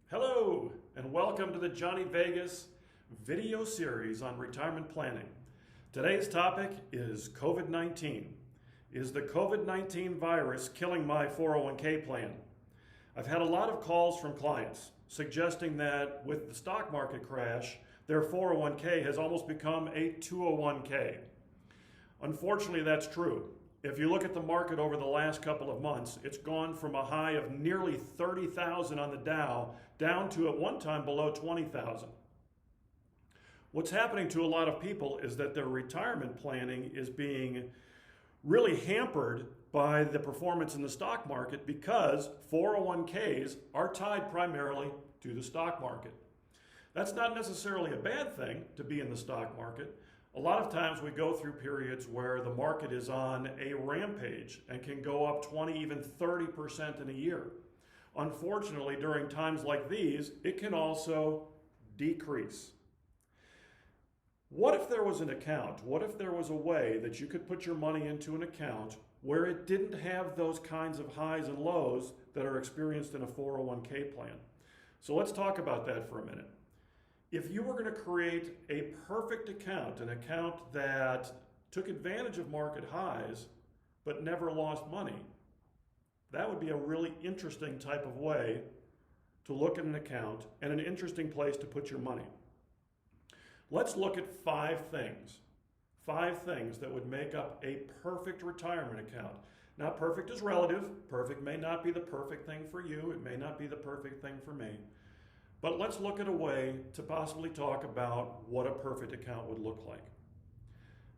Hello, and welcome to the Johnny Vegas video series on retirement planning. Today's topic is COVID-19. Is the COVID-19 virus killing my 401k plan? I've had a lot of calls from clients suggesting that with the stock market crash, their 401k has almost become a 201k. Unfortunately, that's true. If you look at the market over the last couple of months, it's gone from a high of nearly 30,000 on the Dow down to at one time below 20,000. What's happening to a lot of people is that their retirement planning is being really hampered by the performance in the stock market because 401ks are tied primarily to the stock market. That's not necessarily a bad thing to be in the stock market. A lot of times we go through periods where the market is on a rampage and can go up 20, even 30% in a year. Unfortunately, during times like these, it can also decrease. What if there was an account? What if there was a way that you could put your money into an account where it didn't have those kinds of highs and lows that are experienced in a 401k plan? So let's talk about that for a minute. If you were going to create a perfect account, an account that took advantage of market highs but never lost money, that would be a really interesting type of way to look at an account and an interesting place to put your money. Let's look at five things that would make up a perfect retirement account. Now, perfect is relative. Perfect may not be the perfect thing for you. It may not be the perfect thing for me. But let's look at a way to possibly talk about what a perfect account would look like.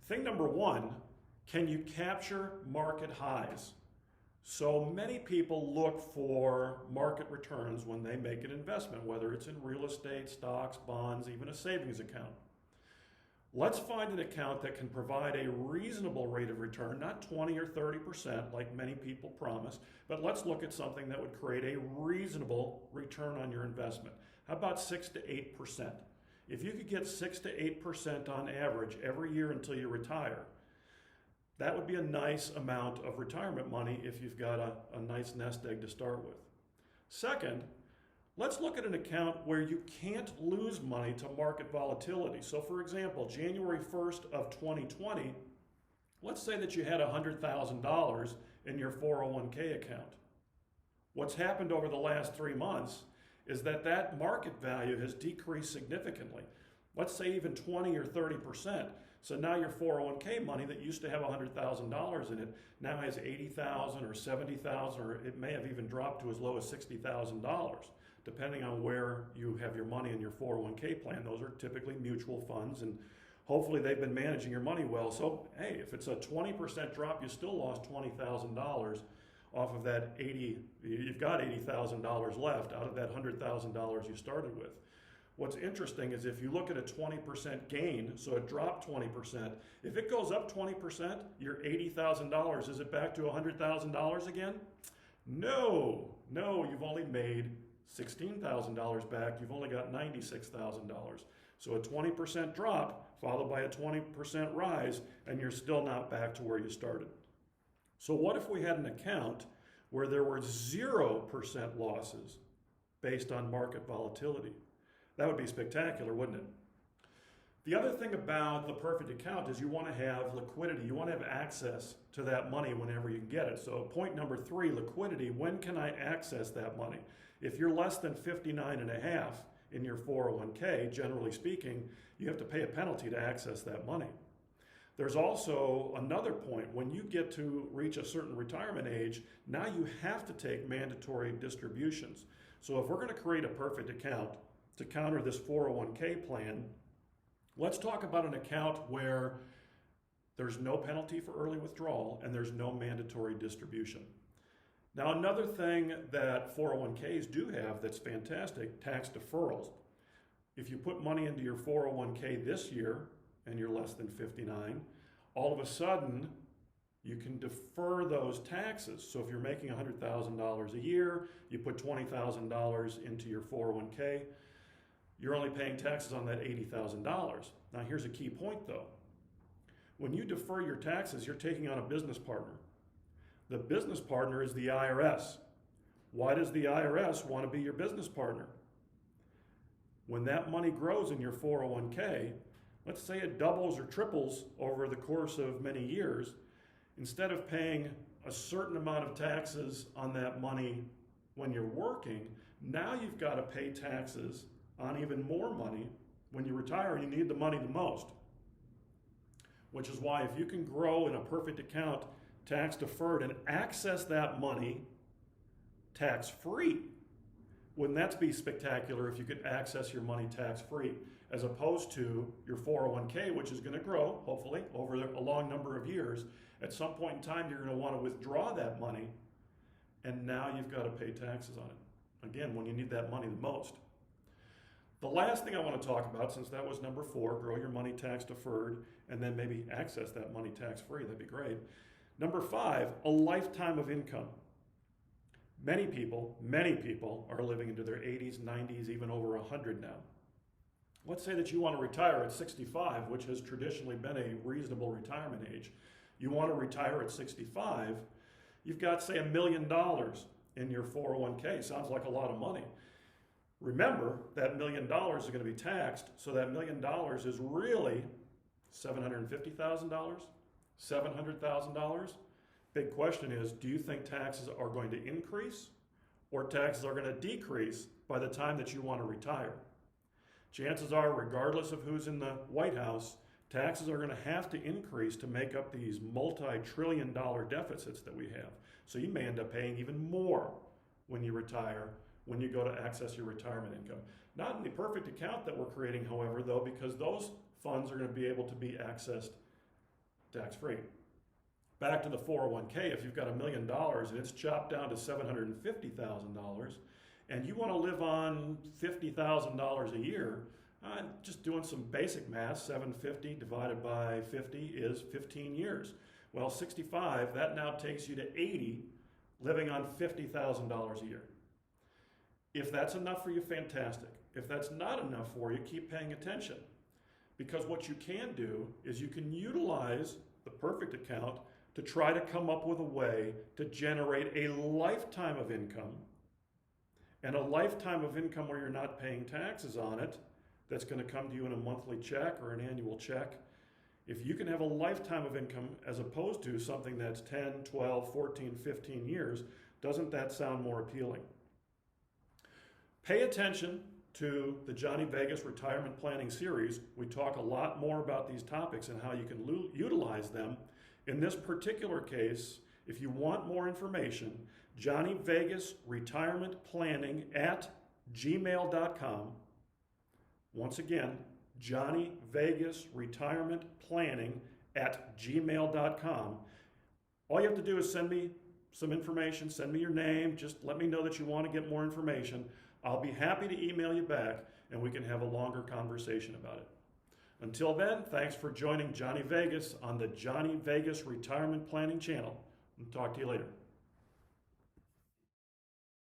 Thing number one, can you capture market highs? So many people look for market returns when they make an investment, whether it's in real estate, stocks, bonds, even a savings account. Let's find an account that can provide a reasonable rate of return, not 20 or 30% like many people promise, but let's look at something that would create a reasonable return on your investment. How about 6 to 8%? If you could get 6 to 8% on average every year until you retire, that would be a nice amount of retirement money if you've got a nice nest egg to start with. Second, let's look at an account where you can't lose money to market volatility. So for example, January 1st of 2020, let's say that you had $100,000 in your 401k account. What's happened over the last 3 months is that market value has decreased significantly. Let's say even 20 or 30%. So now your 401k money that used to have $100,000 in it now has $80,000 or $70,000, or it may have even dropped to as low as $60,000, depending on where you have your money in your 401k plan. Those are typically mutual funds, and hopefully they've been managing your money well. So hey, if it's a 20% drop, you still lost $20,000 off of that 80. You've got $80,000 left out of that $100,000 you started with. What's interesting is if you look at a 20% gain, so it dropped 20%, if it goes up 20%, your $80,000, is it back to $100,000 again? No, you've only made $16,000 back. You've only got $96,000. So a 20% drop followed by a 20% rise, and you're still not back to where you started. So what if we had an account where there were 0% losses based on market volatility? That would be spectacular, wouldn't it? The other thing about the perfect account is you want to have liquidity. You want to have access to that money whenever you can get it. So point number 3, liquidity. When can I access that money? If you're less than 59.5 in your 401k, generally speaking, you have to pay a penalty to access that money. There's also another point. When you get to reach a certain retirement age, now you have to take mandatory distributions. So if we're going to create a perfect account to counter this 401k plan, let's talk about an account where there's no penalty for early withdrawal and there's no mandatory distribution. Now, another thing that 401ks do have that's fantastic, tax deferrals. If you put money into your 401k this year and you're less than 59, all of a sudden you can defer those taxes. So if you're making $100,000 a year, you put $20,000 into your 401k, you're only paying taxes on that $80,000. Now here's a key point though. When you defer your taxes, you're taking on a business partner. The business partner is the IRS. Why does the IRS want to be your business partner? when that money grows in your 401k, let's say it doubles or triples over the course of many years, instead of paying a certain amount of taxes on that money when you're working, now you've got to pay taxes on even more money when you retire and you need the money the most. Which is why if you can grow in a perfect account tax deferred and access that money tax free, wouldn't that be spectacular if you could access your money tax free, as opposed to your 401k, which is going to grow, hopefully, over a long number of years. At some point in time, you're going to want to withdraw that money, and now you've got to pay taxes on it. Again, when you need that money the most. The last thing I want to talk about, since that was number 4, grow your money tax deferred, and then maybe access that money tax free, that'd be great. Number 5, a lifetime of income. Many people are living into their 80s, 90s, even over 100 now. Let's say that you want to retire at 65, which has traditionally been a reasonable retirement age. You want to retire at 65, you've got, say, $1 million in your 401k. Sounds like a lot of money. Remember, that $1 million is going to be taxed, so that $1 million is really $750,000, $700,000. Big question is, do you think taxes are going to increase or taxes are going to decrease by the time that you want to retire? Chances are, regardless of who's in the White House, taxes are going to have to increase to make up these multi-trillion-dollar deficits that we have. So you may end up paying even more when you retire, when you go to access your retirement income. Not in the perfect account that we're creating, however, though, because those funds are going to be able to be accessed tax-free. Back to the 401k, if you've got $1 million and it's chopped down to $750,000 and you want to live on $50,000 a year, just doing some basic math, 750 divided by 50 is 15 years. Well, 65, that now takes you to 80, living on $50,000 a year. If that's enough for you, fantastic. If that's not enough for you, keep paying attention. Because what you can do is you can utilize the perfect account to try to come up with a way to generate a lifetime of income, and a lifetime of income where you're not paying taxes on it, that's going to come to you in a monthly check or an annual check. If you can have a lifetime of income as opposed to something that's 10, 12, 14, 15 years, doesn't that sound more appealing? Pay attention to the Johnny Vegas Retirement Planning Series. We talk a lot more about these topics and how you can utilize them. In this particular case, if you want more information, Johnny Vegas Retirement Planning at gmail.com. Once again, Johnny Vegas Retirement Planning at gmail.com. All you have to do is send me some information, send me your name, just let me know that you want to get more information. I'll be happy to email you back and we can have a longer conversation about it. Until then, thanks for joining Johnny Vegas on the Johnny Vegas Retirement Planning channel. I'll talk to you later.